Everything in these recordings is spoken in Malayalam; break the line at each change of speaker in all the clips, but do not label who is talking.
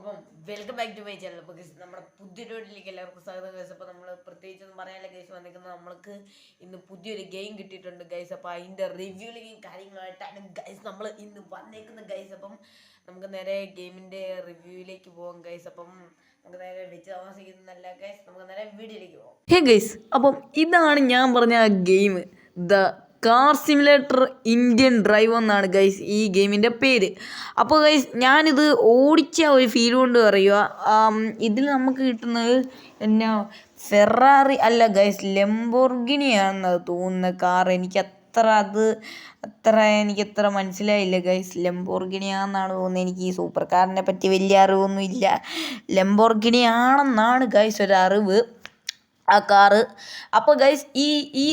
അപ്പം welcome back to my channel. അപ്പോൾ ഗൈസ് നമ്മുടെ പുതിയൊരു വീട്ടിലേക്ക് എല്ലാവർക്കും സ്വാഗതം ഗൈസ്. അപ്പോൾ നമ്മൾ പ്രത്യേകിച്ചൊന്നും പറയാനില്ല ഗൈസ്, വന്നിരിക്കുന്നത് നമ്മൾക്ക് ഇന്ന് പുതിയൊരു ഗെയിം കിട്ടിയിട്ടുണ്ട് ഗൈസ്. അപ്പോൾ അതിൻ്റെ റിവ്യൂയിലേക്കും കാര്യങ്ങളായിട്ടാണ് ഗൈസ് നമ്മൾ ഇന്ന് വന്നേക്കുന്നത് ഗൈസ്. അപ്പം നമുക്ക് നേരെ ഗെയിമിൻ്റെ റിവ്യൂയിലേക്ക് പോകാം ഗൈസ്. അപ്പം നമുക്ക് നേരെ വെച്ച് താമസിക്കുന്നതല്ല ഗൈസ്, നമുക്ക് നേരെ വീഡിയോയിലേക്ക് പോകാം.
ഹേ ഗൈസ്, അപ്പം ഇതാണ് ഞാൻ പറഞ്ഞ game, the car simulator Indian drive എന്നാണ് ഗൈസ് ഈ ഗെയിമിൻ്റെ പേര്. അപ്പോൾ ഗൈസ് ഞാനിത് ഓടിച്ച ഒരു ഫീൽ കൊണ്ട് പറയുക, ഇതിൽ നമുക്ക് കിട്ടുന്നത് എന്നാ ഫെറാറി അല്ല ഗൈസ്, ലെംബോർഗിനിയാണെന്നത് തോന്നുന്ന കാർ. എനിക്കത്ര മനസ്സിലായില്ല ഗൈസ്. ലെംബോർഗിനിയാണെന്നാണ് തോന്നുന്നത്. എനിക്ക് ഈ സൂപ്പർ കാറിനെ പറ്റി വലിയ അറിവൊന്നുമില്ല. ലെംബോർഗിനിയാണെന്നാണ് ഗൈസ് ഒരറിവ് ആ കാറ്. അപ്പോൾ ഗൈസ് ഈ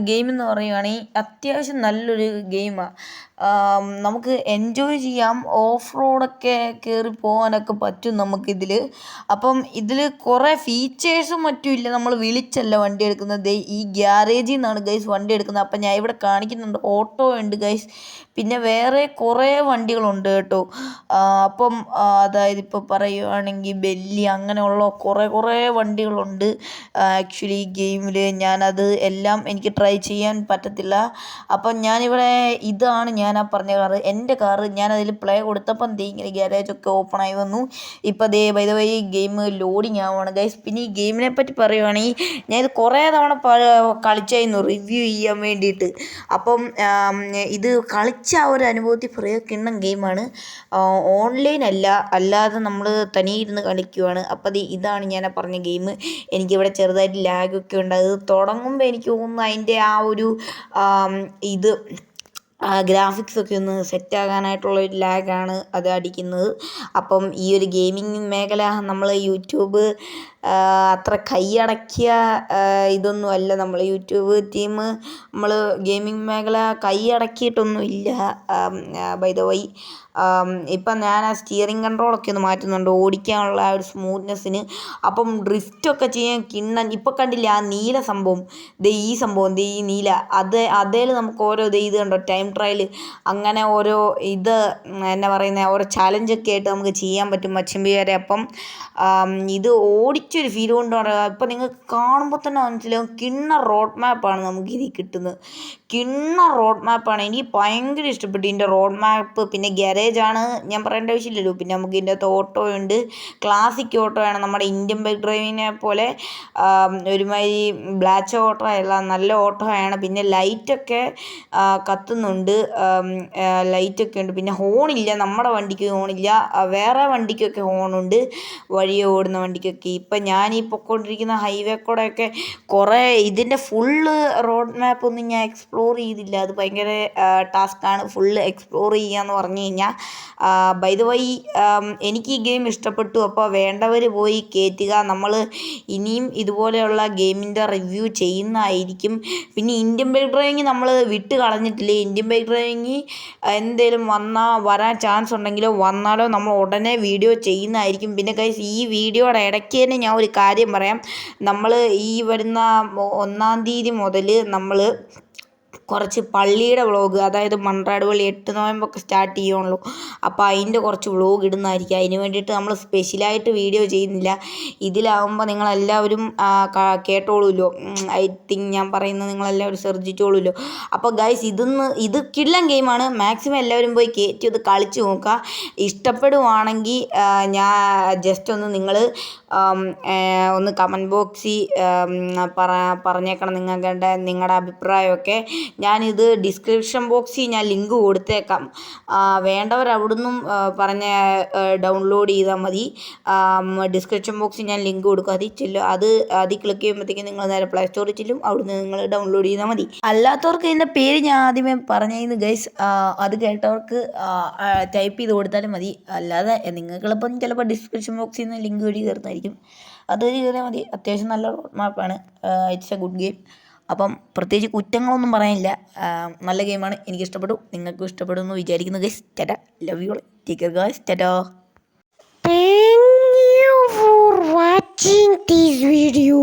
ഗെയിം എന്ന് പറയുകയാണെങ്കിൽ അത്യാവശ്യം നല്ലൊരു ഗെയിമാണ്. നമുക്ക് എൻജോയ് ചെയ്യാം, ഓഫ് റോഡൊക്കെ കയറി പോകാനൊക്കെ പറ്റും നമുക്കിതിൽ. അപ്പം ഇതിൽ കുറേ ഫീച്ചേഴ്സും മറ്റും ഇല്ല. നമ്മൾ വിളിച്ചല്ല വണ്ടി എടുക്കുന്നത്, ഈ ഗ്യാരേജിൽ നിന്നാണ് ഗൈസ് വണ്ടി എടുക്കുന്നത്. അപ്പം ഞാൻ ഇവിടെ കാണിക്കുന്നുണ്ട്, ഓട്ടോ ഉണ്ട് ഗൈസ്, പിന്നെ വേറെ കുറേ വണ്ടികളുണ്ട് കേട്ടോ. അപ്പം അതായത് ഇപ്പോൾ പറയുകയാണെങ്കിൽ ബെല്ലി അങ്ങനെയുള്ള കുറേ വണ്ടികളുണ്ട് ആക്ച്വലി ഈ ഗെയിമിൽ. ഞാനത് എല്ലാം എനിക്ക് ട്രൈ ചെയ്യാൻ പറ്റത്തില്ല. അപ്പം ഞാനിവിടെ ഇതാണ് ഞാൻ ആ പറഞ്ഞ കാറ്, എൻ്റെ കാറ്. ഞാനതിൽ പ്ലേ കൊടുത്തപ്പം ഇങ്ങനെ ഗ്യാരേജൊക്കെ ഓപ്പൺ ആയി വന്നു. ഇപ്പം by the way game loading ആവുകയാണ് ഗൈസ്. പിന്നെ ഈ ഗെയിമിനെ പറ്റി പറയുകയാണെങ്കിൽ ഞാൻ ഇത് കുറേ തവണ കളിച്ചായിരുന്നു റിവ്യൂ ചെയ്യാൻ വേണ്ടിയിട്ട്. അപ്പം ഇത് കളിച്ച ആ ഒരു അനുഭവത്തിൽ പറയുക, കിണ്ണം ഗെയിമാണ്. ഓൺലൈൻ അല്ലാതെ നമ്മൾ തനിയെ ഇരുന്ന് കളിക്കുവാണ്. അപ്പം ഇതാണ് ഞാൻ പറഞ്ഞ ഗെയിം. എനിക്കിവിടെ ചെറുതായിട്ട് ലാഗൊക്കെ ഉണ്ട്. അത് തുടങ്ങുമ്പോൾ എനിക്ക് തോന്നുന്നു അതിൻ്റെ ആ ഒരു ഇത് ഗ്രാഫിക്സൊക്കെ ഒന്ന് സെറ്റാകാനായിട്ടുള്ള ഒരു ലാഗാണ് അത് അടിക്കുന്നത്. അപ്പം ഈ ഒരു ഗെയിമിംഗ് മേഖല നമ്മൾ യൂട്യൂബ് അത്ര കൈയടക്കിയ ഇതൊന്നും അല്ല. നമ്മൾ യൂട്യൂബ് ടീം നമ്മൾ ഗെയിമിംഗ് മേഖല കൈയടക്കിയിട്ടൊന്നും ഇല്ല. ബൈ ദ വൈ ഇപ്പം ഞാൻ ആ സ്റ്റിയറിംഗ് കൺട്രോളൊക്കെ ഒന്ന് മാറ്റുന്നുണ്ട് ഓടിക്കാനുള്ള ആ ഒരു സ്മൂത്ത്നെസ്സിന്. അപ്പം ഡ്രിഫ്റ്റൊക്കെ ചെയ്യാൻ കിണ്ണൻ. ഇപ്പം കണ്ടില്ല ആ നീല സംഭവം, ഈ സംഭവം ഈ നീല, അതേൽ നമുക്ക് ഓരോ ഇത് കണ്ടോ, ടൈം ട്രയൽ, അങ്ങനെ ഓരോ ഇത് എന്നാ പറയുന്നത്, ഓരോ ചാലഞ്ചൊക്കെ ആയിട്ട് നമുക്ക് ചെയ്യാൻ പറ്റും മച്ചമ്പിയാരെ. അപ്പം ഇത് ഓടിച്ചൊരു ഫീൽ കൊണ്ട് പറയുക. ഇപ്പം നിങ്ങൾക്ക് കാണുമ്പോൾ തന്നെ മനസ്സിലാവും, കിണ്ണ റോഡ് മാപ്പാണ് നമുക്കിതിൽ കിട്ടുന്നത്. കിണ്ണ റോഡ് മാപ്പാണ്. എനിക്ക് ഭയങ്കര ഇഷ്ടപ്പെട്ടു ഇതിൻ്റെ റോഡ് മാപ്പ്. പിന്നെ ഗ്യാരേജാണ്, ഞാൻ പറയേണ്ട ആവശ്യമില്ലല്ലോ. പിന്നെ നമുക്ക് ഇതിൻ്റെ അകത്ത് ഓട്ടോ ഉണ്ട്, ക്ലാസിക് ഓട്ടോ ആണ്, നമ്മുടെ ഇന്ത്യൻ ബൈക്ക് ഡ്രൈവിനെ പോലെ ഒരുമാതിരി ബ്ലാച്ച് ഓട്ടോ അല്ല, നല്ല ഓട്ടോ ആണ്. പിന്നെ ലൈറ്റൊക്കെ കത്തുന്നുണ്ട്, ലൈറ്റൊക്കെ ഉണ്ട്. പിന്നെ ഹോണില്ല, നമ്മുടെ വണ്ടിക്ക് ഹോണില്ല, വേറെ വണ്ടിക്കൊക്കെ ഹോണുണ്ട്, വഴിയെ ഓടുന്ന വണ്ടിക്കൊക്കെ. ഇപ്പം ഞാൻ ഈ പൊയ്ക്കൊണ്ടിരിക്കുന്ന ഹൈവേ കൂടെയൊക്കെ കുറേ ഇതിൻ്റെ ഫുള്ള് റോഡ് മാപ്പ് ഒന്നും ഞാൻ എക്സ്പ്ലോർ ചെയ്തില്ല. അത് ഭയങ്കര ടാസ്ക്കാണ് ഫുള്ള് എക്സ്പ്ലോർ ചെയ്യാന്ന് പറഞ്ഞു കഴിഞ്ഞാൽ. ബൈ ദ വൈ എനിക്ക് ഈ ഗെയിം ഇഷ്ടപ്പെട്ടു. അപ്പോൾ വേണ്ടവർ പോയി കയറ്റുക. നമ്മൾ ഇനിയും ഇതുപോലെയുള്ള ഗെയിമിൻ്റെ റിവ്യൂ ചെയ്യുന്നതായിരിക്കും. പിന്നെ ഇന്ത്യൻ ബൈക്ക് ഡ്രൈവിങ് നമ്മൾ വിട്ട് കളഞ്ഞിട്ടില്ല. ഇന്ത്യൻ ബൈക്ക് ഡ്രൈവിങ് എന്തേലും വരാൻ ചാൻസ് ഉണ്ടെങ്കിലോ വന്നാലോ നമ്മൾ ഉടനെ വീഡിയോ ചെയ്യുന്നതായിരിക്കും. പിന്നെ ഗൈസ് ഈ വീഡിയോയുടെ ഇടയ്ക്ക് തന്നെ ഞാൻ ഒരു കാര്യം പറയാം. നമ്മൾ ഈ വരുന്ന 1-ാം തീയതി മുതൽ നമ്മൾ കുറച്ച് പള്ളിയുടെ വ്ളോഗ്, അതായത് മൺറാട് പള്ളി 8 നോയമ്പൊക്കെ സ്റ്റാർട്ട് ചെയ്യുകയാണല്ലോ. അപ്പോൾ അതിൻ്റെ കുറച്ച് വ്ളോഗ് ഇടുന്നതായിരിക്കും. അതിന് വേണ്ടിയിട്ട് നമ്മൾ സ്പെഷ്യലായിട്ട് വീഡിയോ ചെയ്യുന്നില്ല. ഇതിലാകുമ്പോൾ നിങ്ങളെല്ലാവരും കേട്ടോളൂല്ലോ. ഐ തിങ്ക് ഞാൻ പറയുന്നത് നിങ്ങളെല്ലാവരും ശ്രദ്ധിച്ചോളൂല്ലോ. അപ്പോൾ ഗൈസ് ഇത് കിടിലൻ ഗെയിമാണ്. മാക്സിമം എല്ലാവരും പോയി കയറ്റി ഇത് കളിച്ച് നോക്കുക. ഇഷ്ടപ്പെടുവാണെങ്കിൽ ഞാൻ ജസ്റ്റ് ഒന്ന് നിങ്ങൾ ഒന്ന് കമൻറ്റ് ബോക്സിൽ പറഞ്ഞേക്കണം നിങ്ങളുടെ അഭിപ്രായമൊക്കെ. ഞാനിത് ഡിസ്ക്രിപ്ഷൻ ബോക്സിൽ ഞാൻ ലിങ്ക് കൊടുത്തേക്കാം. വേണ്ടവർ അവിടുന്നും ഡൗൺലോഡ് ചെയ്താൽ മതി. ഡിസ്ക്രിപ്ഷൻ ബോക്സിൽ ഞാൻ ലിങ്ക് കൊടുക്കും, അതിൽ ക്ലിക്ക് ചെയ്യുമ്പോഴത്തേക്കും നിങ്ങൾ നേരെ പ്ലേ സ്റ്റോറിൽ ചെല്ലും, അവിടുന്ന് നിങ്ങൾ ഡൗൺലോഡ് ചെയ്താൽ മതി. അല്ലാത്തവർക്ക് ഇതിൻ്റെ പേര് ഞാൻ ആദ്യമേ പറഞ്ഞിരുന്നു ഗൈസ്, അത് കേട്ടവർക്ക് ടൈപ്പ് ചെയ്ത് കൊടുത്താലും മതി. അല്ലാതെ നിങ്ങൾക്കിപ്പം ചിലപ്പോൾ ഡിസ്ക്രിപ്ഷൻ ബോക്സിൽ നിന്ന് ലിങ്ക് വഴി കയറുന്നതായിരിക്കും, അത് കയറിയാൽ മതി. അത്യാവശ്യം നല്ല റോഡ് മാപ്പാണ്. It's a good game. അപ്പം പ്രത്യേകിച്ച് കുറ്റങ്ങളൊന്നും പറയാനില്ല. നല്ല ഗെയിമാണ്, എനിക്കിഷ്ടപ്പെട്ടു, നിങ്ങൾക്കും ഇഷ്ടപ്പെടുമെന്ന് വിചാരിക്കുന്നു guys. Tata, love you all, take care guys, Tata.
Thank you for watching this video.